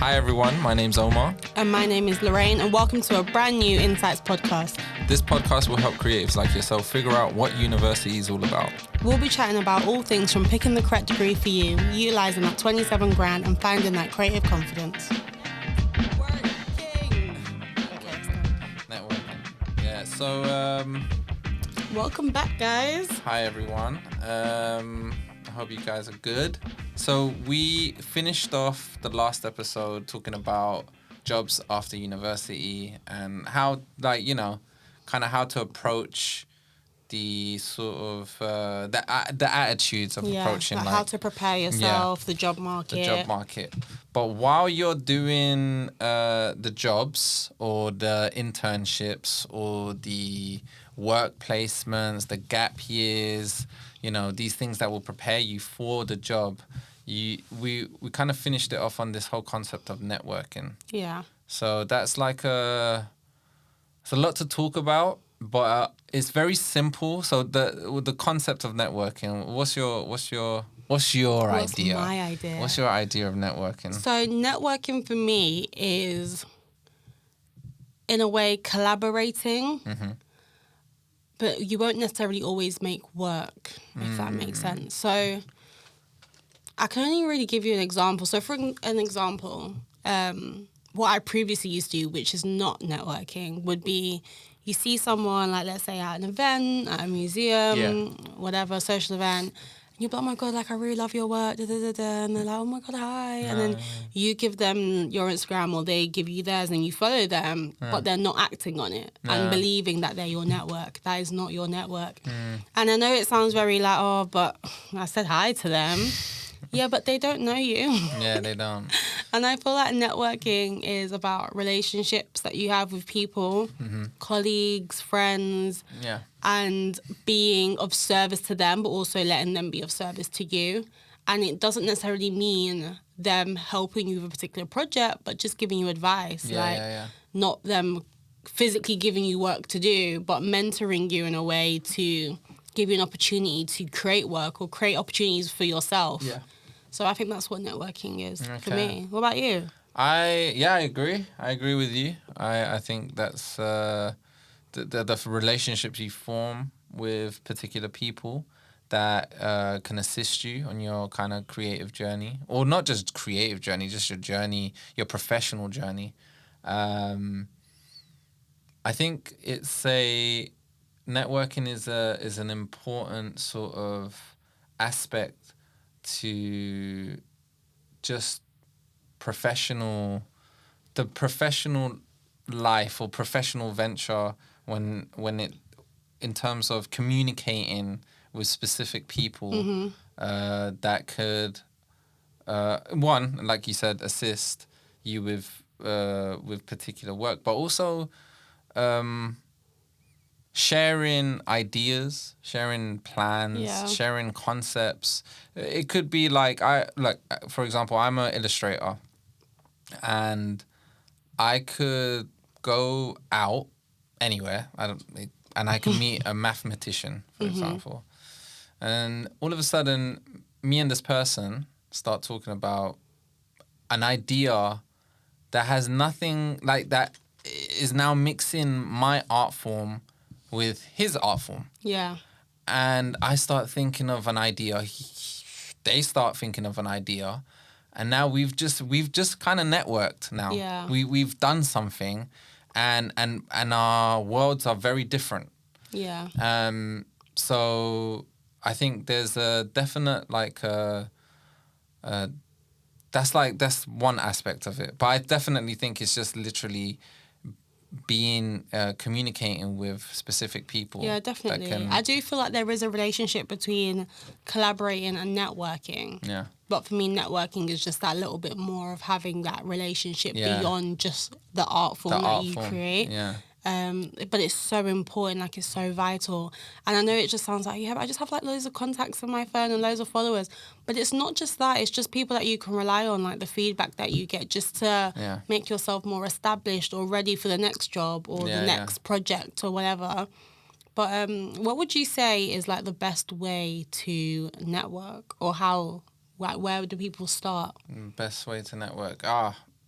Hi everyone, my name's Omar. And my name is Lorraine, and welcome to a brand new Insights podcast. This podcast will help creatives like yourself figure out what university is all about. We'll be chatting about all things from picking the correct degree for you, utilising that 27 grand and finding that creative confidence. Networking. Yeah, so welcome back, guys. Hi everyone. I hope you guys are good. So we finished off the last episode talking about jobs after university and how, kind of how to approach the sort of the attitudes of approaching how to prepare yourself, the job market. But while you're doing the jobs or the internships or the work placements, the gap years, these things that will prepare you for the job, we kind of finished it off on this whole concept of networking. Yeah. So that's it's a lot to talk about, but it's very simple. So the concept of networking, what's your idea? What's my idea? What's your idea of networking? So networking for me is, in a way, collaborating. Mm-hmm. But you won't necessarily always make work, if that makes sense. So I can only really give you an example. So for an example, what I previously used to do, which is not networking, would be you see someone, like let's say at an event, at a museum, whatever, social event, and you're like, oh my God, I really love your work, and they're like, oh my God, hi. And then you give them your Instagram or they give you theirs and you follow them, but they're not acting on it and believing that they're your network. That is not your network. And I know it sounds very but I said hi to them. Yeah, but they don't know you. Yeah, they don't. And I feel like networking is about relationships that you have with people, colleagues, friends, and being of service to them, but also letting them be of service to you. And it doesn't necessarily mean them helping you with a particular project, but just giving you advice. Not them physically giving you work to do, but mentoring you in a way to give you an opportunity to create work or create opportunities for yourself. Yeah. So I think that's what networking is for me. What about you? I agree. I agree with you. I think that's the relationships you form with particular people that can assist you on your kind of creative journey, or not just creative journey, just your journey, your professional journey. I think networking is an important sort of aspect to just professional life or professional venture when it, in terms of communicating with specific people that could one, like you said, assist you with particular work, but also sharing ideas, sharing plans, sharing concepts. It could be for example, I'm an illustrator, and I could go out anywhere. And I can meet a mathematician, for example, and all of a sudden, me and this person start talking about an idea that has nothing like that is now mixing my art form with his art form. Yeah. And I start thinking of an idea. They start thinking of an idea. And now we've just kind of networked now. Yeah. We've done something, and our worlds are very different. Yeah. So I think there's a definite that's one aspect of it. But I definitely think it's just literally being communicating with specific people. Yeah, definitely. I do feel like there is a relationship between collaborating and networking. Yeah. But for me, networking is just that little bit more of having that relationship beyond just the art form that you create. Yeah. But it's so important, it's so vital. And I know it just sounds like, but I just have loads of contacts on my phone and loads of followers. But it's not just that, it's just people that you can rely on, the feedback that you get just to make yourself more established or ready for the next job or the next project or whatever. But what would you say is the best way to network, or how, where do people start? Best way to network?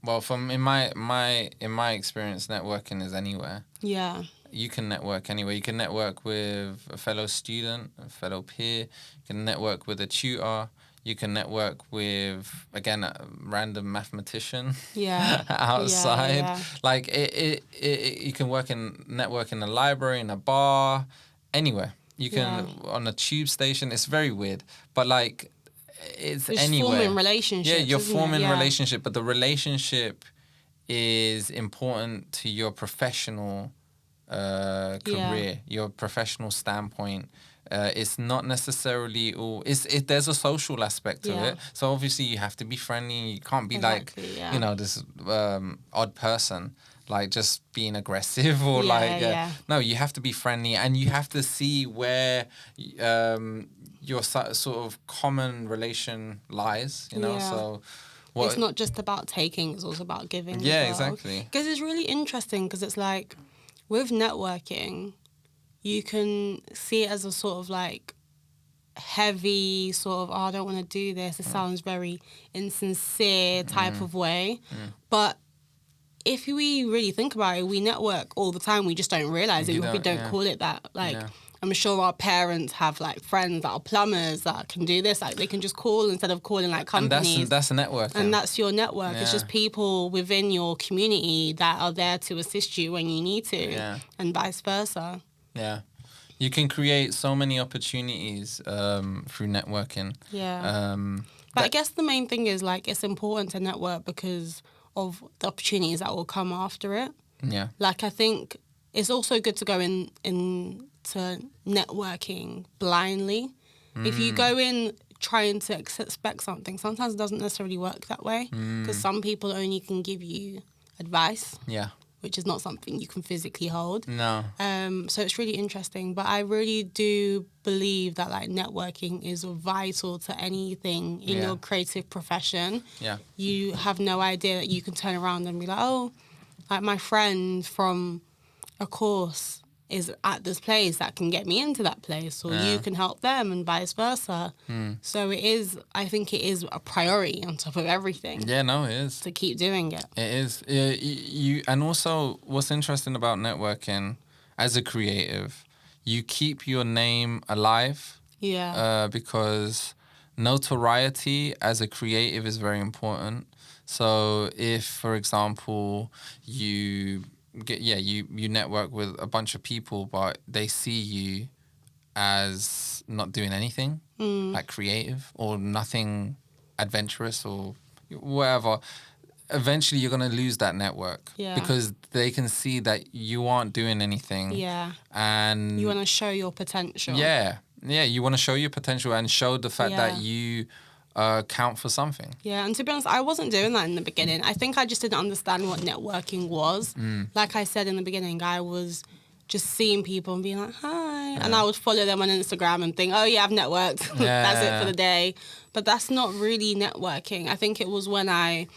Well, from in my experience, networking is anywhere. Yeah. You can network anywhere. You can network with a fellow student, a fellow peer. You can network with a tutor. You can network with, again, a random mathematician. Yeah. Outside. Yeah. Like you can network in a library, in a bar, anywhere. You can on a tube station. It's very weird, but like it's anywhere. Forming relationships. Yeah, you're forming a relationship, but the relationship is important to your professional career, your professional standpoint. It's not necessarily all. There's a social aspect to it. So obviously you have to be friendly. You can't be this odd person, like just being aggressive or no. You have to be friendly, and you have to see where your sort of common relation lies. So. It's not just about taking; it's also about giving. Yeah, as well. Exactly. Because it's really interesting. Because it's like with networking, you can see it as a sort of like heavy sort of, I don't want to do this. It sounds very insincere type of way. But if we really think about it, we network all the time. We just don't realize it. We don't call it that. I'm sure our parents have like friends that are plumbers that can do this. Like they can just call instead of calling like companies. And that's a network. And that's your network. It's just people within your community that are there to assist you when you need to. Yeah. And vice versa. Yeah. You can create so many opportunities through networking. Yeah. But I guess the main thing is like it's important to network because of the opportunities that will come after it. Yeah. Like I think it's also good to go to networking blindly. If you go in trying to expect something, sometimes it doesn't necessarily work that way because some people only can give you advice. Yeah. Which is not something you can physically hold. No. So it's really interesting. But I really do believe that like networking is vital to anything in your creative profession. Yeah. You have no idea that you can turn around and be like, oh, like my friend from a course is at this place that can get me into that place, or you can help them and vice versa. So I think it is a priority on top of everything. Yeah, no, it is. To keep doing it. It is. And also what's interesting about networking as a creative, you keep your name alive. Yeah. Because notoriety as a creative is very important. So if, for example, you network with a bunch of people, but they see you as not doing anything like creative or nothing adventurous or whatever, eventually you're going to lose that network because they can see that you aren't doing anything. Yeah. And you want to show your potential. Yeah, you want to show your potential and show the fact that you count for something. Yeah, and to be honest, I wasn't doing that in the beginning. I think I just didn't understand what networking was. Like I said in the beginning, I was just seeing people and being like, hi. Yeah. And I would follow them on Instagram and think, oh, yeah, I've networked. That's it for the day. But that's not really networking. I think it was when I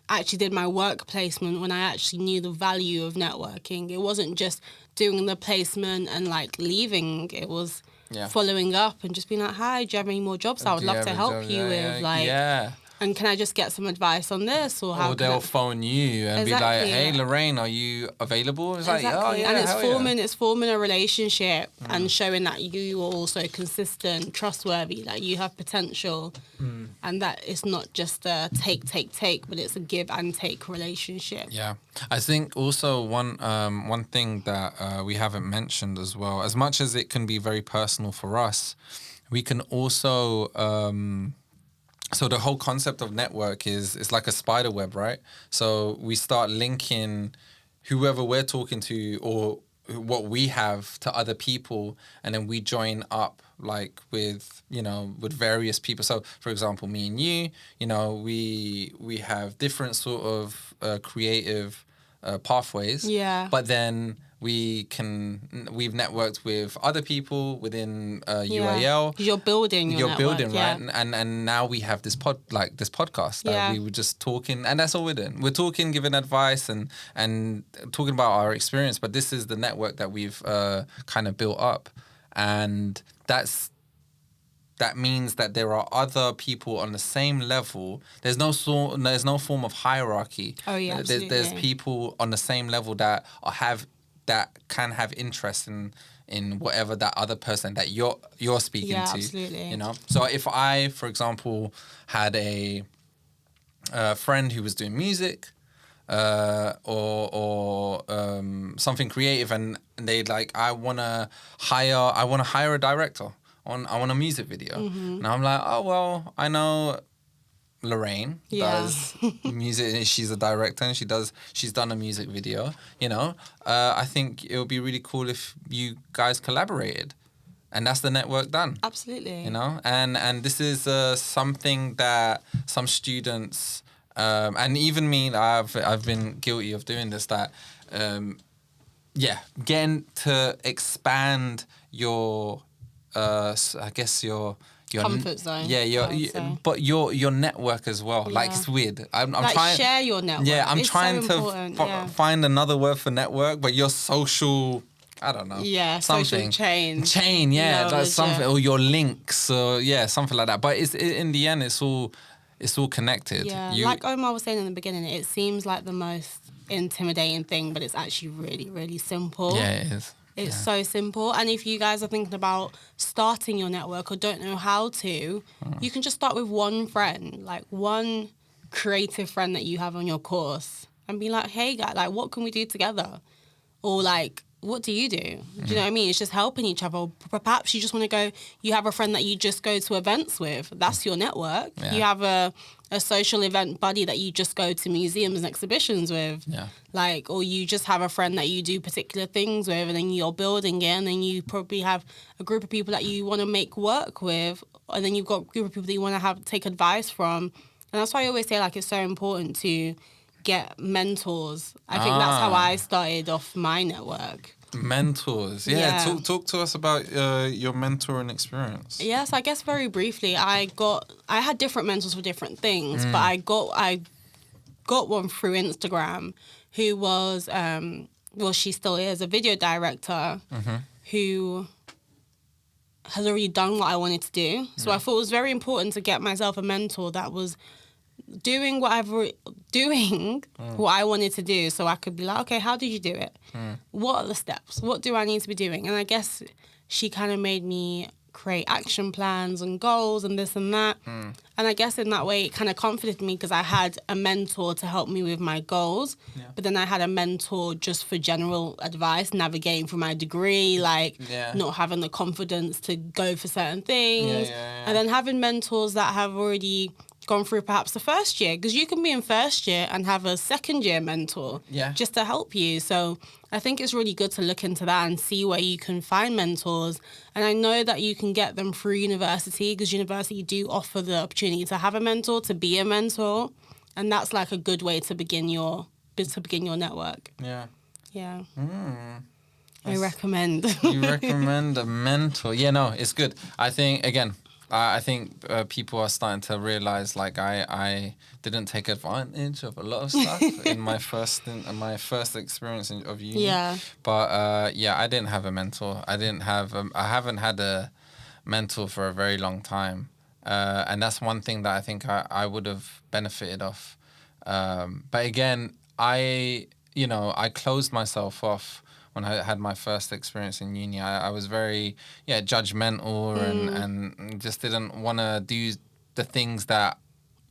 actually did my work placement, when I actually knew the value of networking. It wasn't just doing the placement and, like, leaving. It was... following up and just being like, hi, do you have any more jobs I would love to help you with? And can I just get some advice on this? Or they'll phone you and be like, hey, Lorraine, are you available? It's like, oh, yeah, and it's forming a relationship and showing that you are also consistent, trustworthy, that you have potential and that it's not just a take, but it's a give and take relationship. Yeah. I think also one thing that we haven't mentioned as well, as much as it can be very personal for us, we can also... So the whole concept of network is like a spider web, right? So we start linking whoever we're talking to or what we have to other people, and then we join up like with various people. So for example, me and you, we have different sort of creative pathways. Yeah. But then we've networked with other people within UAL. You're building your network, right? And now we have this podcast that we were just talking, and that's all we're doing. We're talking, giving advice and talking about our experience, but this is the network that we've kind of built up, and that's that means that there are other people on the same level. There's no form of hierarchy. Oh yeah, absolutely. There's people on the same level that can have interest in whatever that other person that you're speaking to. Absolutely. You know. So if I, for example, had a friend who was doing music, or something creative, and they like, I wanna hire a director on a music video, and I'm like, oh well, I know Lorraine does music. She's a director, and she's done a music video. You know, I think it would be really cool if you guys collaborated, and that's the network done. Absolutely. You know, and this is something that some students. And even me, I've been guilty of doing this. That, getting to expand your, I guess your comfort zone. Yeah, but your network as well. Yeah. Like, it's weird. I'm like, trying. Share your network. Yeah, I'm it's trying so to find another word for network, but your social. I don't know. Yeah, something. Social chain. Yeah, knowledge, that's something, or your links, or something like that. But in the end, it's all connected. Yeah, like Omar was saying in the beginning, it seems like the most intimidating thing, but it's actually really, really simple. Yeah, it is. It's so simple. And if you guys are thinking about starting your network or don't know how to, you can just start with one friend, like one creative friend that you have on your course, and be like, hey, guys, like, what can we do together? Or like, what do you do? Do you know what I mean? It's just helping each other. Or perhaps you just want to go, you have a friend that you just go to events with. That's your network. Yeah. You have a social event buddy that you just go to museums and exhibitions with. Yeah. Like, or you just have a friend that you do particular things with, and then you're building it, and then you probably have a group of people that you want to make work with, and then you've got a group of people that you want to take advice from. And that's why I always say, like, it's so important to get mentors. I think that's how I started off my network. Mentors, Talk to us about your mentoring experience. Yes, I guess very briefly, I had different mentors for different things, but I got one through Instagram who was she still is a video director who has already done what I wanted to do. So I thought it was very important to get myself a mentor that was doing what I wanted to do, so I could be like, okay, how did you do it? What are the steps? What do I need to be doing? And I guess she kind of made me create action plans and goals and this and that. And I guess in that way, it kind of comforted me because I had a mentor to help me with my goals. Yeah. But then I had a mentor just for general advice, navigating through my degree, like not having the confidence to go for certain things. And then having mentors that have already gone through perhaps the first year, because you can be in first year and have a second year mentor just to help you. So I think it's really good to look into that and see where you can find mentors. And I know that you can get them through university, because university do offer the opportunity to have a mentor, to be a mentor, and that's like a good way to begin your network. Yeah. I recommend. You recommend a mentor? Yeah, no, it's good. I think people are starting to realize, like, I didn't take advantage of a lot of stuff in my first experience of uni. Yeah. But I didn't have a mentor. I haven't had a mentor for a very long time, and that's one thing that I think I would have benefited of. But again, I closed myself off. When I had my first experience in uni, I was very judgmental and just didn't want to do the things that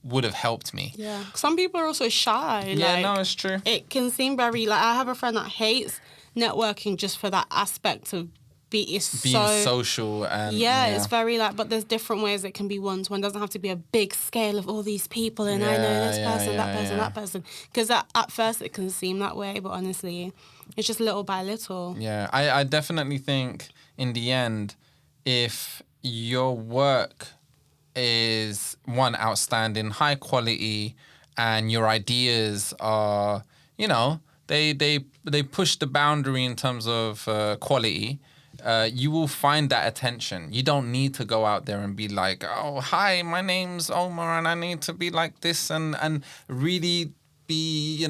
would have helped me. Yeah. Some people are also shy. Yeah, no, it's true. It can seem very, like, I have a friend that hates networking just for that aspect of being social. And it's very, like, but there's different ways it can be one-to-one. It doesn't have to be a big scale of all these people and I know this person, that person. Because at first it can seem that way, but honestly, it's just little by little. Yeah, I definitely think in the end, if your work is, one, outstanding, high quality, and your ideas are, they push the boundary in terms of quality, you will find that attention. You don't need to go out there and be like, oh, hi, my name's Omar and I need to be like this and really be,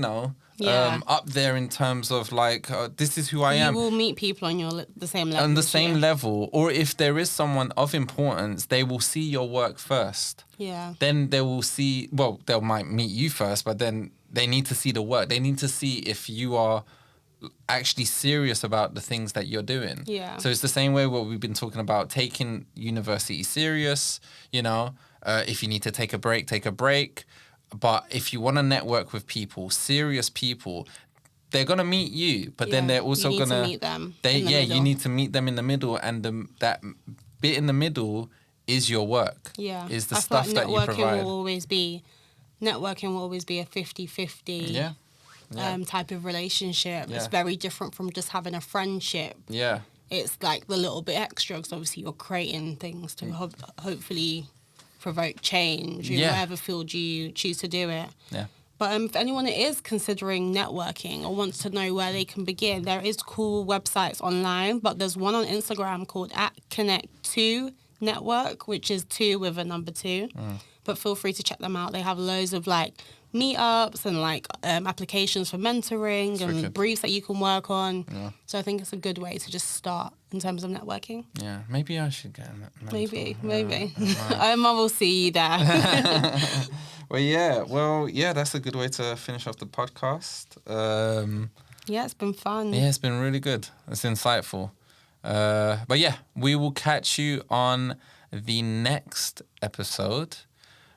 up there in terms of like, this is who I am. You will meet people on the same level. On the same level. Or if there is someone of importance, they will see your work first. Yeah. Then they will see, well, they might meet you first, but then they need to see the work. They need to see if you are actually serious about the things that you're doing. Yeah. So it's the same way what we've been talking about, taking university serious, you know, if you need to take a break, take a break. But if you want to network with people, serious people, they're going to meet you, but then they're also going to meet them. You need to meet them in the middle, and that bit in the middle is your work. Yeah. Is the stuff that you provide. Networking will always be a 50-50 type of relationship. Yeah. It's very different from just having a friendship. Yeah. It's like the little bit extra, because obviously you're creating things to hopefully provoke change in whatever field you choose to do it. Yeah. But if anyone is considering networking or wants to know where they can begin, there is cool websites online, but there's one on Instagram called @Connect2Network, which is 2 with a number 2. But feel free to check them out. They have loads of like meetups and like applications for mentoring and briefs that you can work on. Yeah. So I think it's a good way to just start in terms of networking. Yeah, maybe I should get a mentor. Maybe. I will see you there. That's a good way to finish off the podcast. It's been fun. Yeah, it's been really good. It's insightful. But yeah, we will catch you on the next episode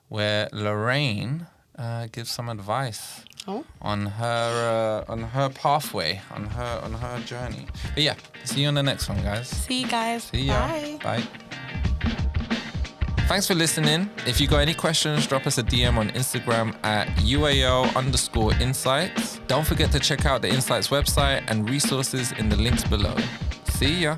where Lorraine gives some advice on her pathway, on her journey. But yeah, see you on the next one, guys. See you guys. See ya. Bye. Bye. Thanks for listening. If you got any questions, drop us a DM on Instagram at UAL_insights. Don't forget to check out the Insights website and resources in the links below. See ya.